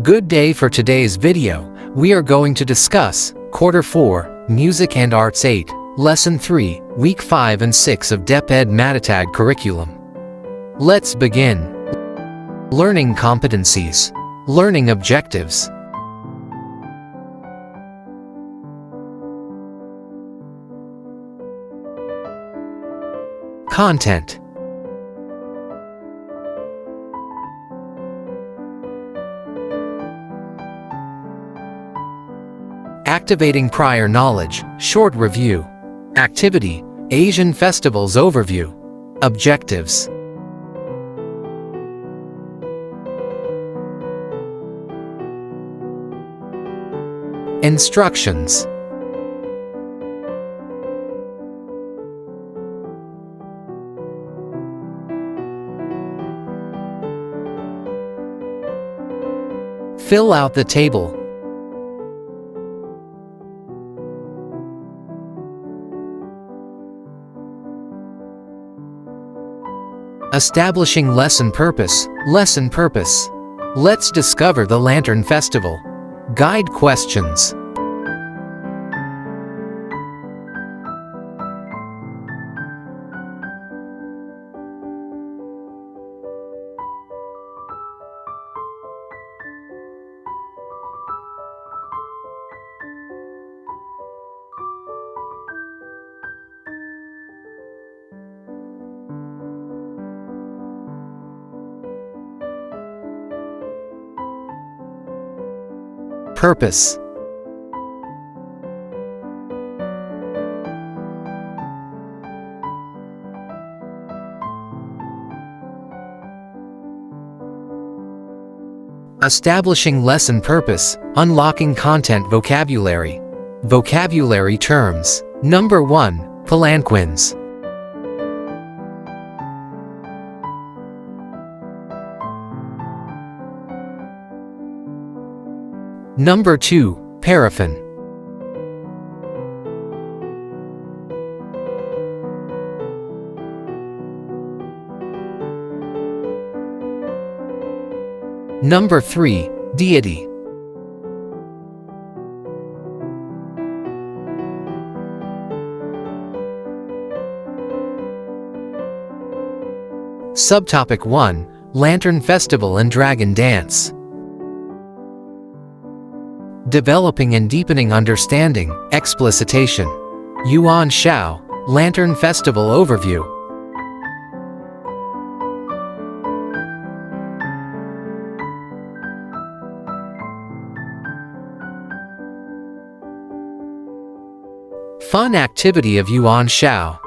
Good day. For today's video, we are going to discuss Quarter 4, Music and Arts 8, Lesson 3, Week 5 and 6 of DEPED MATATAG curriculum. Let's begin. Learning competencies. Learning objectives. Content. Activating prior knowledge, short review. Activity, Asian festivals overview. Objectives. Instructions. Fill out the table. Establishing lesson purpose. Lesson purpose. Let's discover the Lantern Festival. Guide questions. Purpose. Establishing lesson purpose, unlocking content vocabulary. Vocabulary terms. Number 1, palanquins. Number 2, paraffin. Number 3, deity. Subtopic 1, Lantern Festival and Dragon Dance. Developing and deepening understanding, explicitation. Yuan Shao, Lantern Festival overview. Fun activity of Yuan Shao.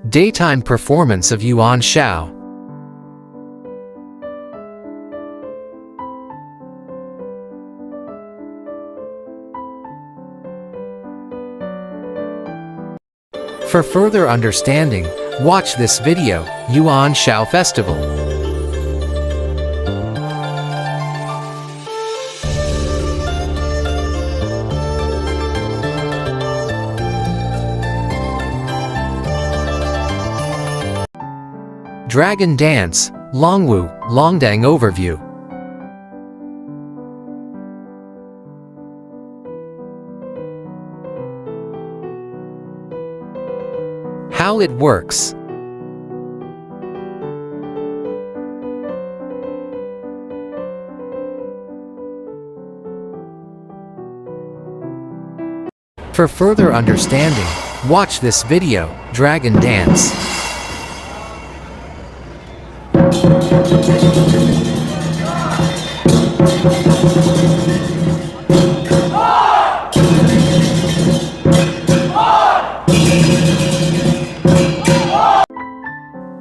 Daytime performance of Yuan Shao. For further understanding, watch this video, Yuan Shao Festival. Dragon Dance, Longwu, Longdang overview. How it works. For further understanding, watch this video, Dragon Dance.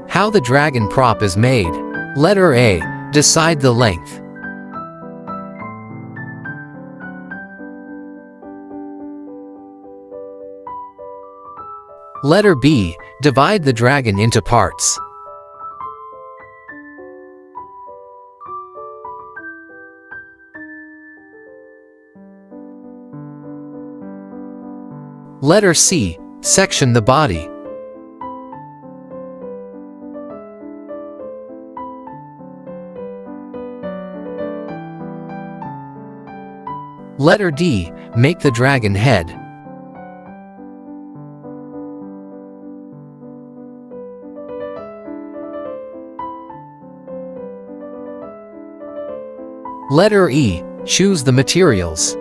How the dragon prop is made. Letter A, decide the length. Letter B, divide the dragon into parts. Letter C, Section the body. Letter D. Make the dragon head. Letter E. Choose the materials.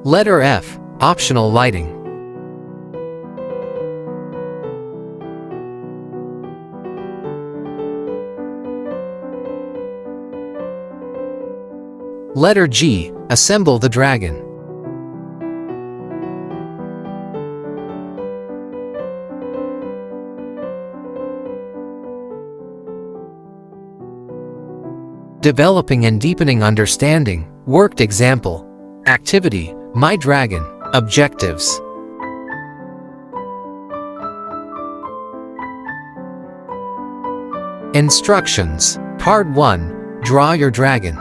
Letter F. Optional lighting. Letter G. Assemble the dragon. Developing and deepening understanding. Worked example. Activity. My dragon. Objectives. Instructions. Part 1. Draw your dragon.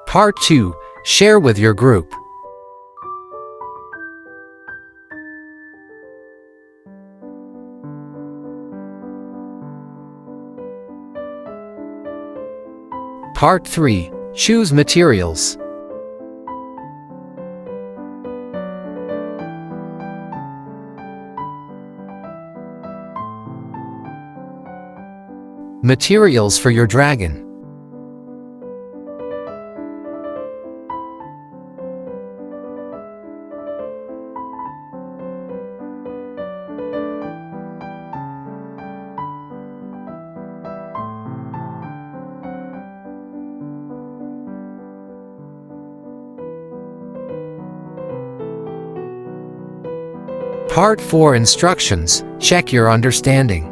Part 2. Share with your group. Part 3. Choose materials. Materials for your dragon. Part 4. Instructions. Check your understanding.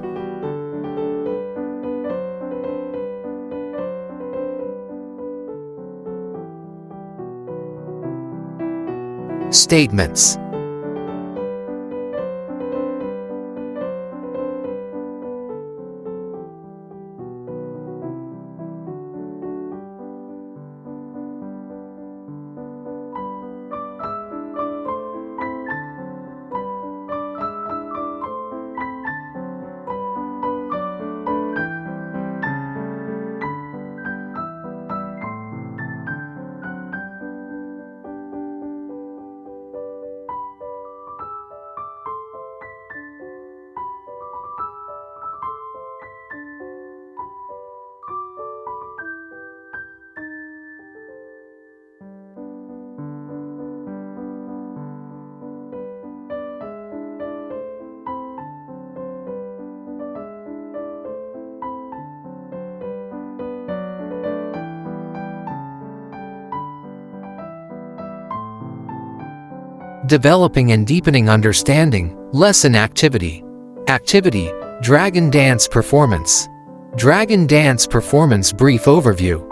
Statements. Developing and deepening understanding. Lesson activity. Activity. Dragon dance performance. Dragon dance performance brief overview.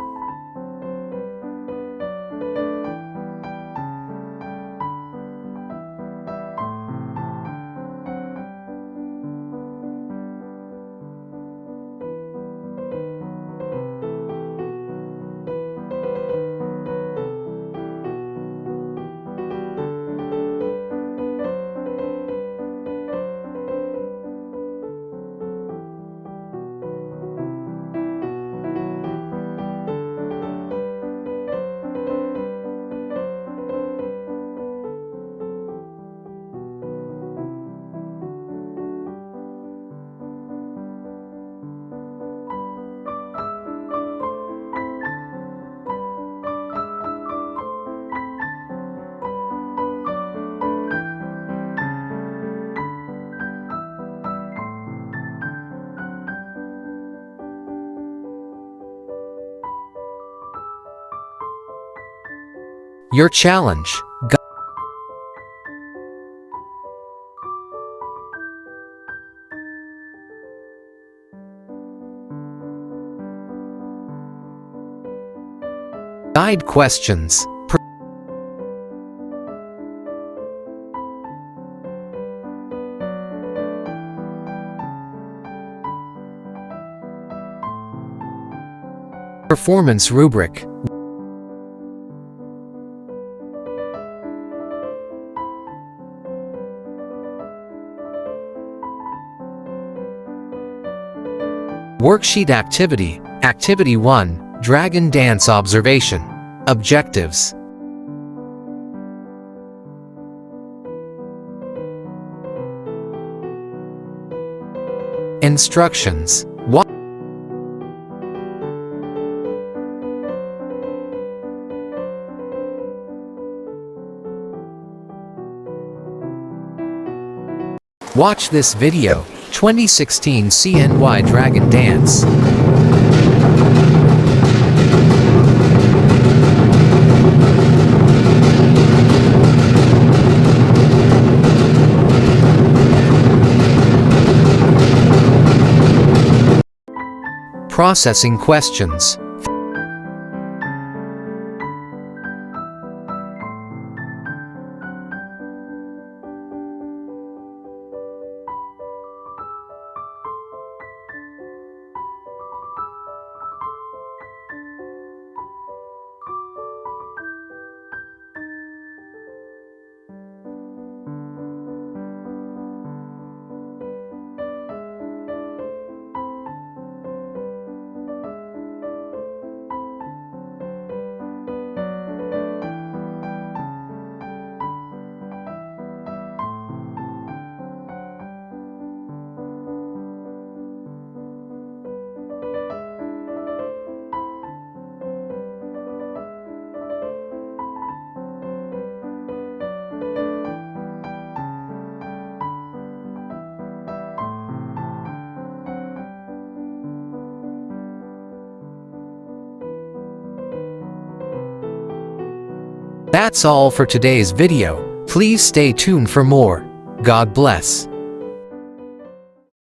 Your challenge. Guide questions. Performance rubric. Worksheet activity. Activity 1, Dragon Dance Observation. Objectives. Instructions. Watch this video, 2016 CNY Dragon Dance. Processing questions. That's all for today's video. Please stay tuned for more. God bless.